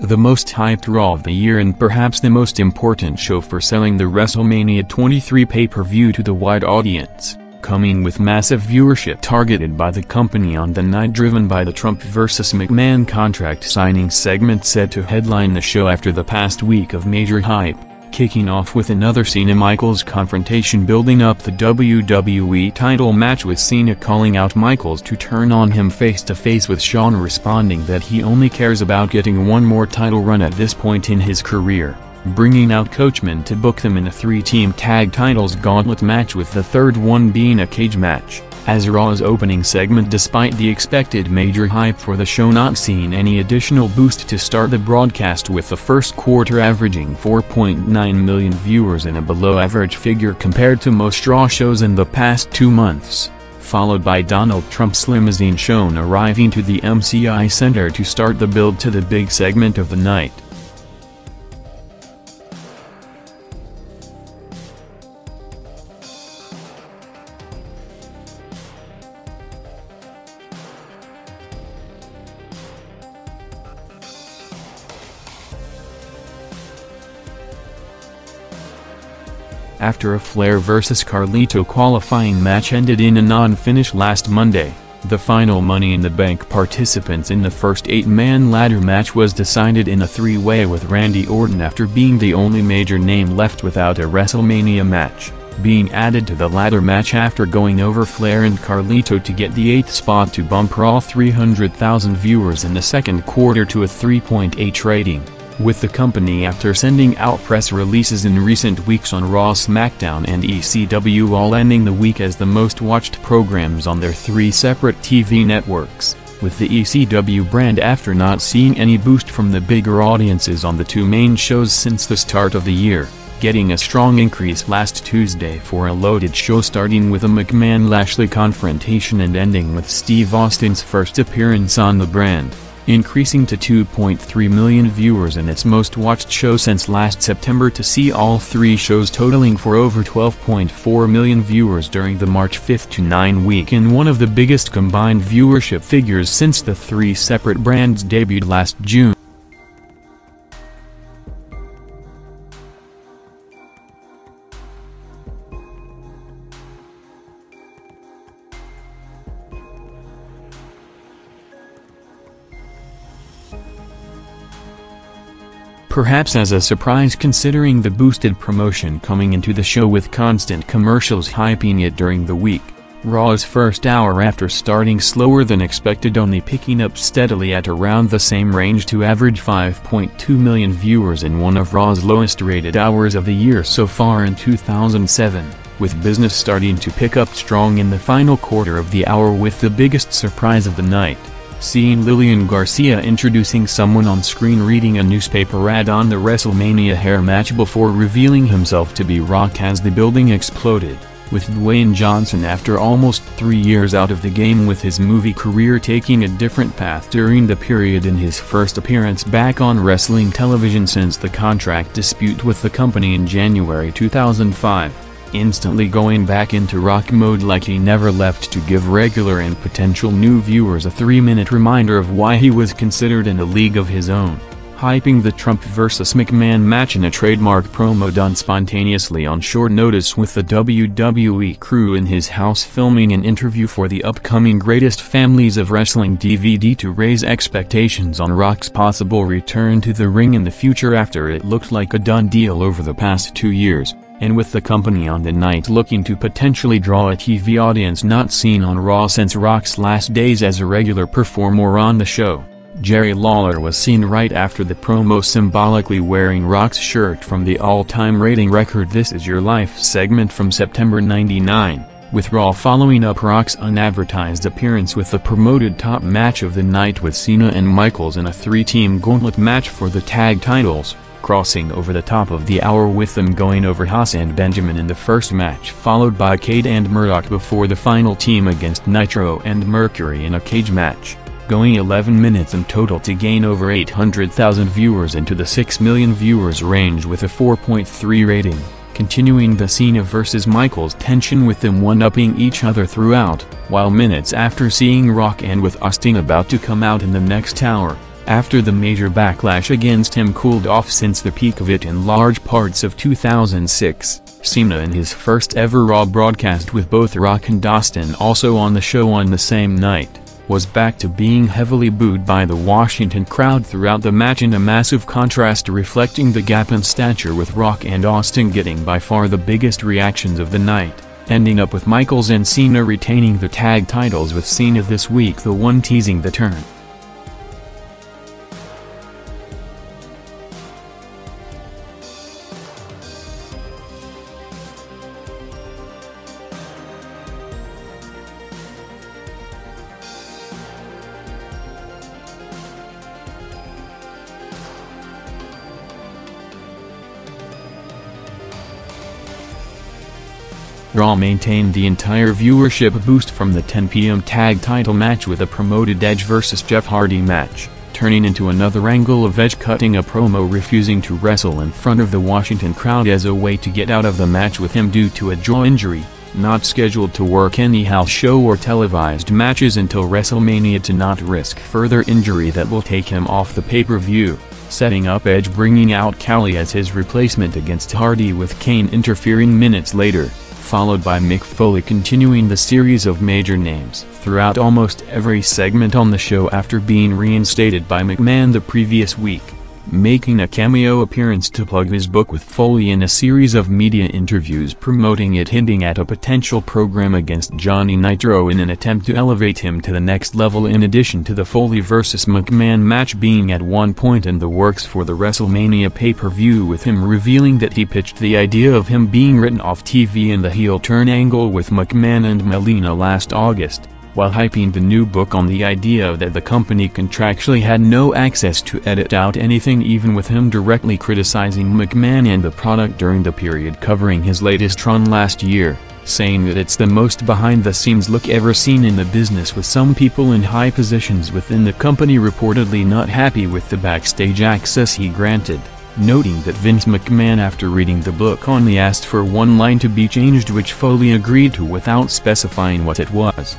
The most hyped Raw of the year and perhaps the most important show for selling the WrestleMania 23 pay-per-view to the wide audience, coming with massive viewership targeted by the company on the night driven by the Trump vs. McMahon contract signing segment set to headline the show after the past week of major hype, kicking off with another Cena Michaels confrontation building up the WWE title match with Cena calling out Michaels to turn on him face-to-face with Shawn responding that he only cares about getting one more title run at this point in his career, bringing out Coachman to book them in a three-team tag titles gauntlet match with the third one being a cage match. As Raw's opening segment, despite the expected major hype for the show not seeing any additional boost to start the broadcast, with the first quarter averaging 4.9 million viewers and a below-average figure compared to most Raw shows in the past 2 months, followed by Donald Trump's limousine shown arriving to the MCI Center to start the build to the big segment of the night. After a Flair vs. Carlito qualifying match ended in a non-finish last Monday, the final Money in the Bank participants in the first 8-man ladder match was decided in a three-way with Randy Orton after being the only major name left without a WrestleMania match, being added to the ladder match after going over Flair and Carlito to get the 8th spot to bump Raw 300,000 viewers in the second quarter to a 3.8 rating. With the company after sending out press releases in recent weeks on Raw, SmackDown and ECW all ending the week as the most watched programs on their 3 separate TV networks, with the ECW brand after not seeing any boost from the bigger audiences on the 2 main shows since the start of the year, getting a strong increase last Tuesday for a loaded show starting with a McMahon-Lashley confrontation and ending with Steve Austin's first appearance on the brand, increasing to 2.3 million viewers in its most watched show since last September, to see all 3 shows totaling for over 12.4 million viewers during the March 5 to 9 week in one of the biggest combined viewership figures since the 3 separate brands debuted last June. Perhaps as a surprise considering the boosted promotion coming into the show with constant commercials hyping it during the week, Raw's first hour after starting slower than expected only picking up steadily at around the same range to average 5.2 million viewers in one of Raw's lowest rated hours of the year so far in 2007, with business starting to pick up strong in the final quarter of the hour with the biggest surprise of the night, seeing Lillian Garcia introducing someone on screen reading a newspaper ad on the WrestleMania hair match before revealing himself to be Rock as the building exploded, with Dwayne Johnson after almost 3 years out of the game with his movie career taking a different path during the period in his first appearance back on wrestling television since the contract dispute with the company in January 2005. Instantly going back into Rock mode like he never left to give regular and potential new viewers a 3-minute reminder of why he was considered in a league of his own, hyping the Trump vs. McMahon match in a trademark promo done spontaneously on short notice with the WWE crew in his house filming an interview for the upcoming Greatest Families of Wrestling DVD to raise expectations on Rock's possible return to the ring in the future after it looked like a done deal over the past 2 years. And with the company on the night looking to potentially draw a TV audience not seen on Raw since Rock's last days as a regular performer on the show, Jerry Lawler was seen right after the promo symbolically wearing Rock's shirt from the all-time rating record This Is Your Life segment from September '99, with Raw following up Rock's unadvertised appearance with the promoted top match of the night with Cena and Michaels in a 3-team gauntlet match for the tag titles, crossing over the top of the hour with them going over Haas and Benjamin in the first match, followed by Cade and Murdoch before the final team against Nitro and Mercury in a cage match, going 11 minutes in total to gain over 800,000 viewers into the 6 million viewers range with a 4.3 rating, continuing the Cena vs. Michaels tension with them one-upping each other throughout, while minutes after seeing Rock and with Austin about to come out in the next hour, After the major backlash against him cooled off since the peak of it in large parts of 2006, Cena in his first ever Raw broadcast with both Rock and Austin also on the show on the same night, was back to being heavily booed by the Washington crowd throughout the match, in a massive contrast reflecting the gap in stature, with Rock and Austin getting by far the biggest reactions of the night, ending up with Michaels and Cena retaining the tag titles, with Cena this week the one teasing the turn. Raw maintained the entire viewership boost from the 10 p.m. tag title match with a promoted Edge vs Jeff Hardy match, turning into another angle of Edge cutting a promo refusing to wrestle in front of the Washington crowd as a way to get out of the match with him due to a jaw injury, not scheduled to work any house show or televised matches until WrestleMania to not risk further injury that will take him off the pay-per-view, setting up Edge bringing out Khali as his replacement against Hardy, with Kane interfering minutes later, followed by Mick Foley continuing the series of major names throughout almost every segment on the show after being reinstated by McMahon the previous week, making a cameo appearance to plug his book with Foley in a series of media interviews promoting it, hinting at a potential program against Johnny Nitro in an attempt to elevate him to the next level, in addition to the Foley vs McMahon match being at one point in the works for the WrestleMania pay-per-view, with him revealing that he pitched the idea of him being written off TV in the heel turn angle with McMahon and Melina last August, while hyping the new book on the idea that the company contractually had no access to edit out anything, even with him directly criticizing McMahon and the product during the period covering his latest run last year, saying that it's the most behind-the-scenes look ever seen in the business, with some people in high positions within the company reportedly not happy with the backstage access he granted, noting that Vince McMahon after reading the book only asked for one line to be changed, which Foley agreed to without specifying what it was.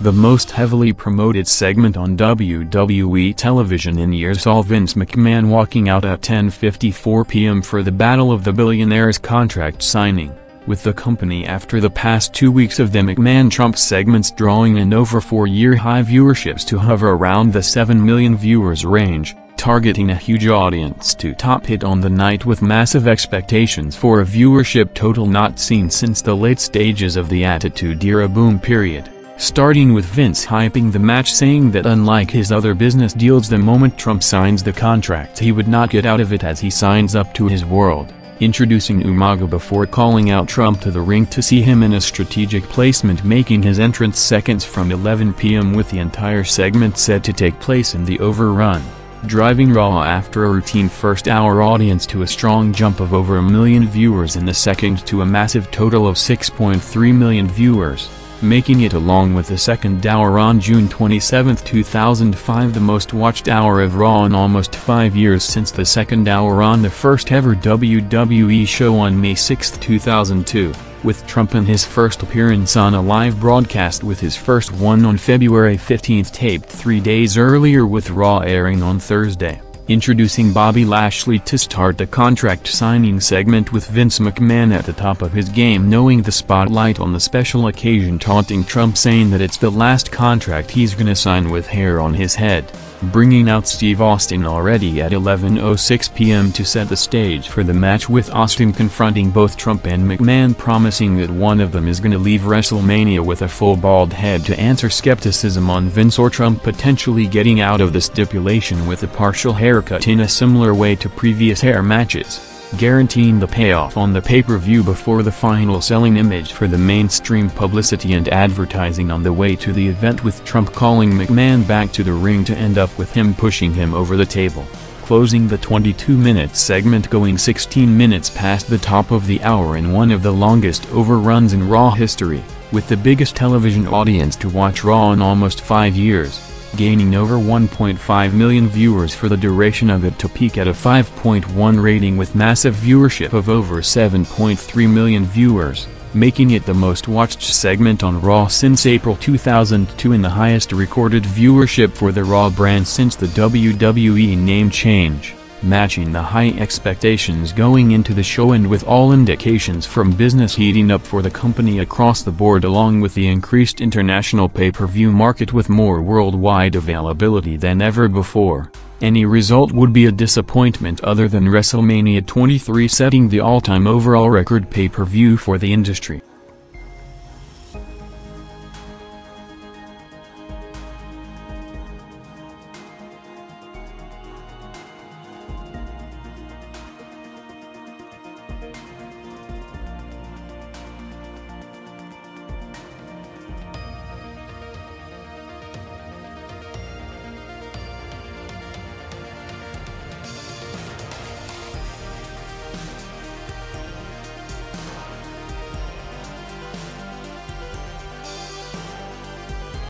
The most heavily promoted segment on WWE television in years saw Vince McMahon walking out at 10:54 p.m. for the Battle of the Billionaires contract signing, with the company after the past 2 weeks of the McMahon-Trump segments drawing in over 4-year high viewerships to hover around the 7 million viewers range, targeting a huge audience to top it on the night, with massive expectations for a viewership total not seen since the late stages of the Attitude Era boom period. Starting with Vince hyping the match, saying that unlike his other business deals, the moment Trump signs the contract he would not get out of it as he signs up to his world, introducing Umaga before calling out Trump to the ring to see him in a strategic placement, making his entrance seconds from 11 p.m. with the entire segment set to take place in the Overrun, driving Raw after a routine first-hour audience to a strong jump of over 1 million viewers in the second to a massive total of 6.3 million viewers, making it, along with the second hour on June 27, 2005, the most watched hour of Raw in almost 5 years since the second hour on the first ever WWE show on May 6, 2002, with Trump in his first appearance on a live broadcast, with his first one on February 15 taped 3 days earlier, with Raw airing on Thursday, introducing Bobby Lashley to start the contract signing segment, with Vince McMahon at the top of his game, knowing the spotlight on the special occasion, taunting Trump, saying that it's the last contract he's gonna sign with hair on his head, bringing out Steve Austin already at 11:06 p.m. to set the stage for the match, with Austin confronting both Trump and McMahon, promising that one of them is gonna leave WrestleMania with a full bald head to answer skepticism on Vince or Trump potentially getting out of the stipulation with a partial haircut in a similar way to previous hair matches, guaranteeing the payoff on the pay-per-view before the final selling image for the mainstream publicity and advertising on the way to the event, with Trump calling McMahon back to the ring to end up with him pushing him over the table, closing the 22-minute segment, going 16 minutes past the top of the hour in one of the longest overruns in Raw history, with the biggest television audience to watch Raw in almost 5 years, gaining over 1.5 million viewers for the duration of it to peak at a 5.1 rating with massive viewership of over 7.3 million viewers, making it the most watched segment on Raw since April 2002 and the highest recorded viewership for the Raw brand since the WWE name change, matching the high expectations going into the show and with all indications from business heating up for the company across the board, along with the increased international pay-per-view market with more worldwide availability than ever before. Any result would be a disappointment other than WrestleMania 23 setting the all-time overall record pay-per-view for the industry.